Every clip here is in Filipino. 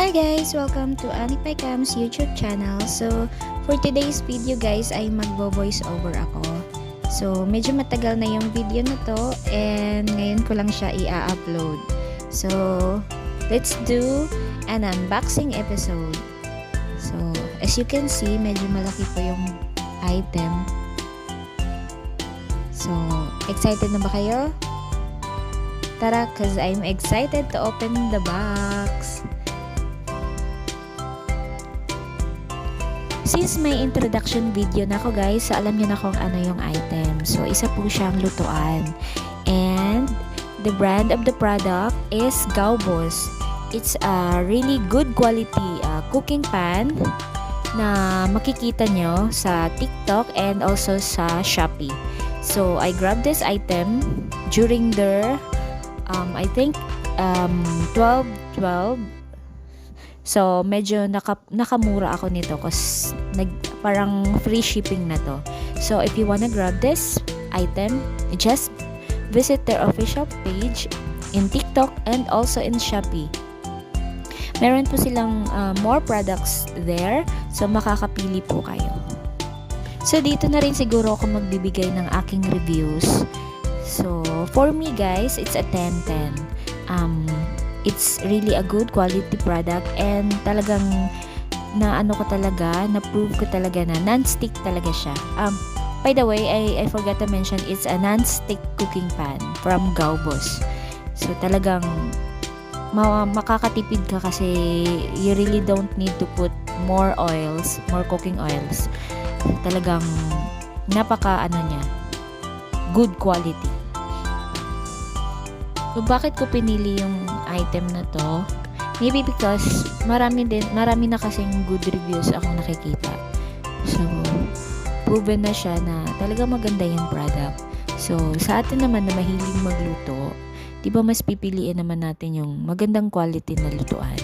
Hi guys! Welcome to Anipay Cam's YouTube channel. So, for today's video guys ay magvo-voice over ako. So, medyo matagal na yung video na to and ngayon ko lang siya i-upload. So, let's do an unboxing episode. So, as you can see, medyo malaki po yung item. So, excited na ba kayo? Tara, cause I'm excited to open the box. Since may introduction video na ako guys, so alam niyo na kung ano yung item. So, isa po siyang lutuan. And, the brand of the product is Gaubos. It's a really good quality cooking pan na makikita nyo sa TikTok and also sa Shopee. So, I grabbed this item during their, I think, 12/12. So, medyo nakamura ako nito kasi parang free shipping na to. So, if you wanna grab this item, just visit their official page in TikTok and also in Shopee. Meron po silang more products there. So, makakapili po kayo. So, dito na rin siguro ako magbibigay ng aking reviews. So, for me guys, it's a 10/10. It's really a good quality product and talagang na-prove ko talaga na non-stick talaga siya. By the way, I forgot to mention, it's a non-stick cooking pan from Gaubos. So, talagang makakatipid ka kasi you really don't need to put more cooking oils. Talagang good quality. So, bakit ko pinili yung item na to? Maybe because marami na kasing good reviews akong nakikita. So, proven na siya na talaga maganda yung product. So, sa atin naman na mahilig magluto, di ba mas pipiliin naman natin yung magandang quality na lutuan.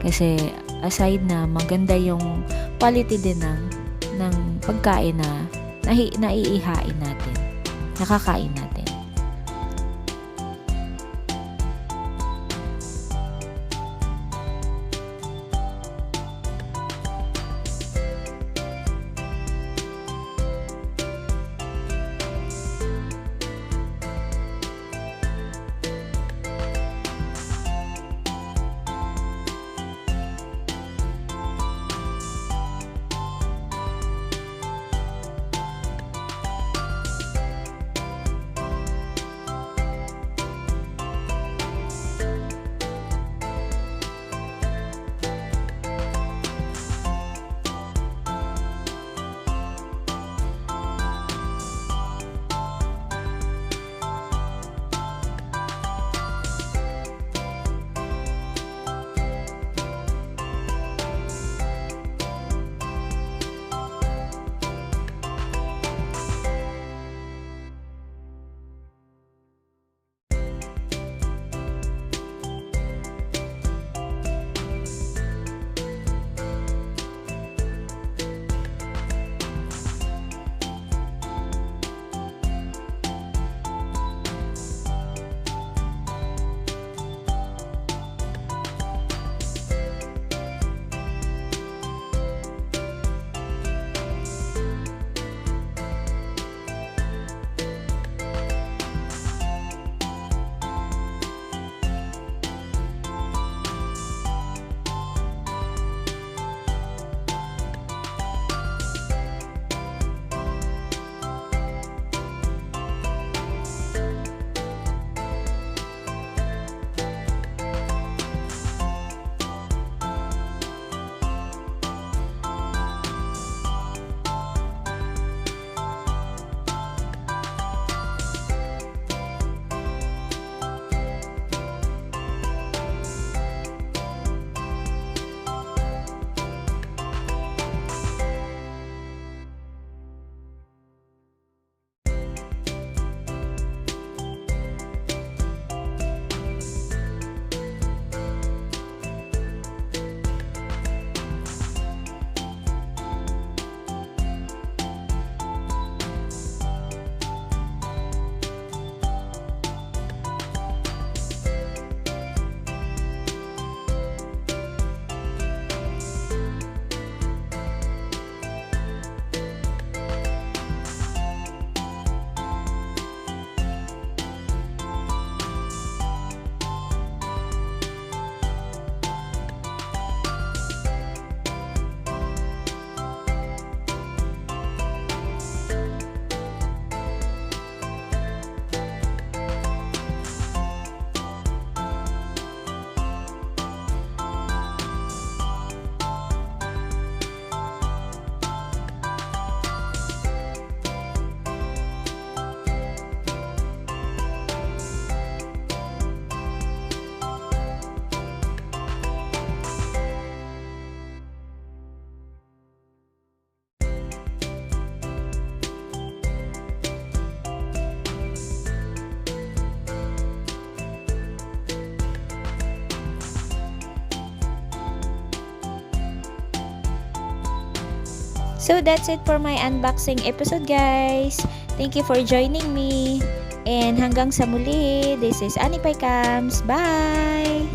Kasi, aside na maganda yung quality din ng pagkain na naiihain natin, nakakain natin. So that's it for my unboxing episode, guys. Thank you for joining me. And hanggang sa muli, this is Anipay Cams. Bye!